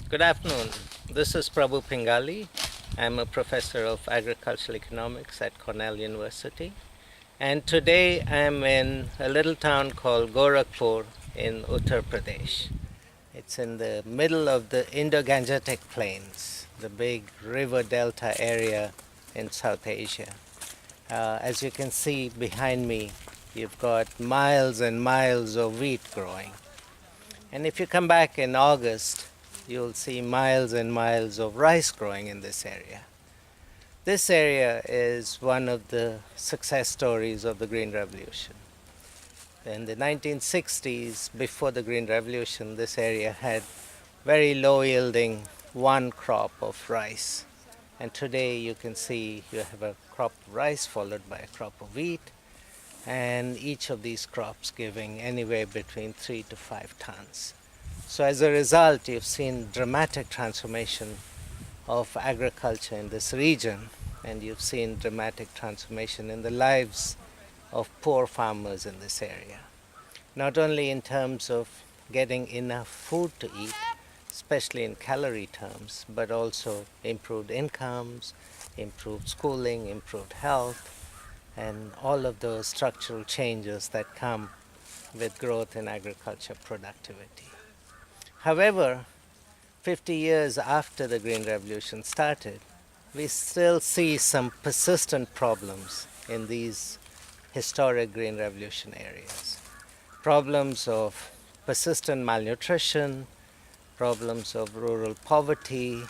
Good afternoon. This is Prabhu Pingali. I'm a professor of agricultural economics at Cornell University. And today I'm in a little town called Gorakhpur in Uttar Pradesh. It's in the middle of the Indo-Gangetic Plains, the big river delta area in South Asia. As you can see behind me, you've got miles and miles of wheat growing. And if you come back in August, you'll see miles and miles of rice growing in this area. This area is one of the success stories of the Green Revolution. In the 1960s, before the Green Revolution, this area had very low yielding one crop of rice. And today you can see you have a crop of rice followed by a crop of wheat, and each of these crops giving anywhere between 3 to 5 tons. So as a result, you've seen dramatic transformation of agriculture in this region, and you've seen dramatic transformation in the lives of poor farmers in this area. Not only in terms of getting enough food to eat, especially in calorie terms, but also improved incomes, improved schooling, improved health, and all of those structural changes that come with growth in agriculture productivity. However, 50 years after the Green Revolution started, we still see some persistent problems in these historic Green Revolution areas. Problems of persistent malnutrition, problems of rural poverty,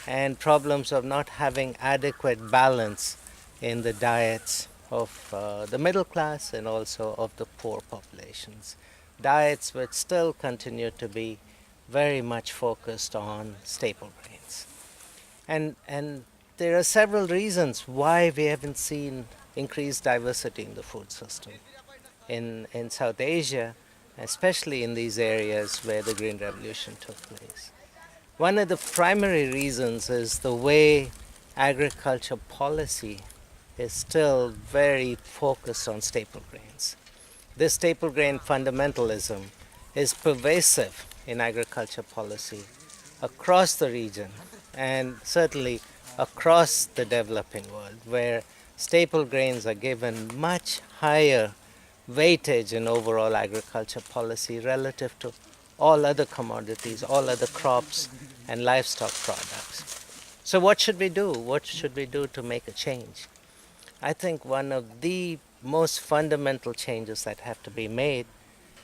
and problems of not having adequate balance in the diets of the middle class and also of the poor populations. Diets which still continue to be very much focused on staple grains. And there are several reasons why we haven't seen increased diversity in the food system in South Asia, especially in these areas where the Green Revolution took place. One of the primary reasons is the way agriculture policy is still very focused on staple grains. This staple grain fundamentalism is pervasive in agriculture policy across the region and certainly across the developing world, where staple grains are given much higher weightage in overall agriculture policy relative to all other commodities, all other crops and livestock products. So what should we do? What should we do to make a change? I think one of the most fundamental changes that have to be made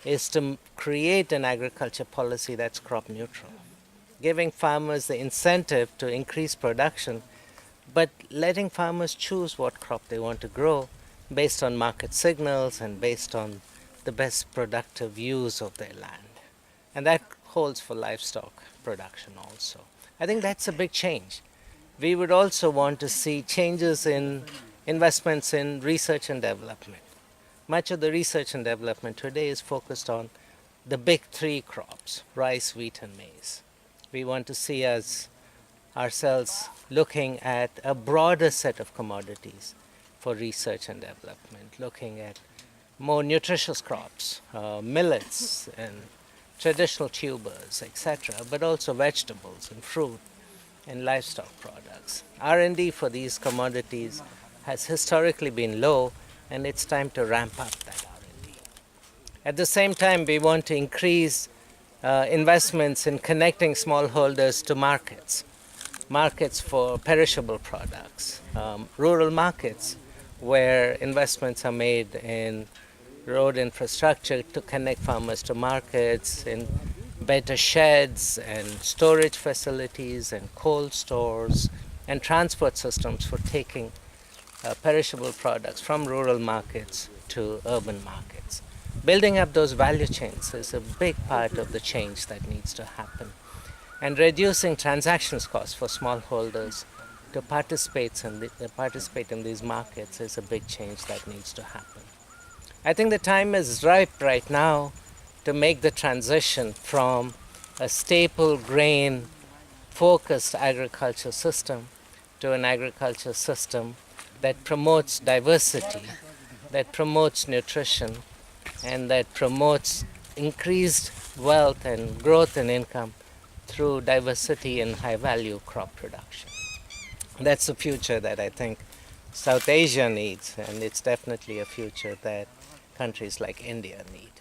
is to create an agriculture policy that's crop neutral, giving farmers the incentive to increase production, but letting farmers choose what crop they want to grow based on market signals and based on the best productive use of their land. And that holds for livestock production also. I think that's a big change. We would also want to see changes in investments in research and development. Much of the research and development today is focused on the big three crops, rice, wheat, and maize. We want to see ourselves looking at a broader set of commodities for research and development, looking at more nutritious crops, millets and traditional tubers, etc., but also vegetables and fruit and livestock products. R&D for these commodities has historically been low, and it's time to ramp up that R&D. At the same time, we want to increase investments in connecting smallholders to markets for perishable products, rural markets where investments are made in road infrastructure to connect farmers to markets, in better sheds and storage facilities and cold stores and transport systems for taking perishable products from rural markets to urban markets. Building up those value chains is a big part of the change that needs to happen. And reducing transactions costs for smallholders to participate in these markets is a big change that needs to happen. I think the time is ripe right now to make the transition from a staple grain focused agriculture system to an agriculture system that promotes diversity, that promotes nutrition, and that promotes increased wealth and growth and income through diversity in high-value crop production. That's a future that I think South Asia needs, and it's definitely a future that countries like India need.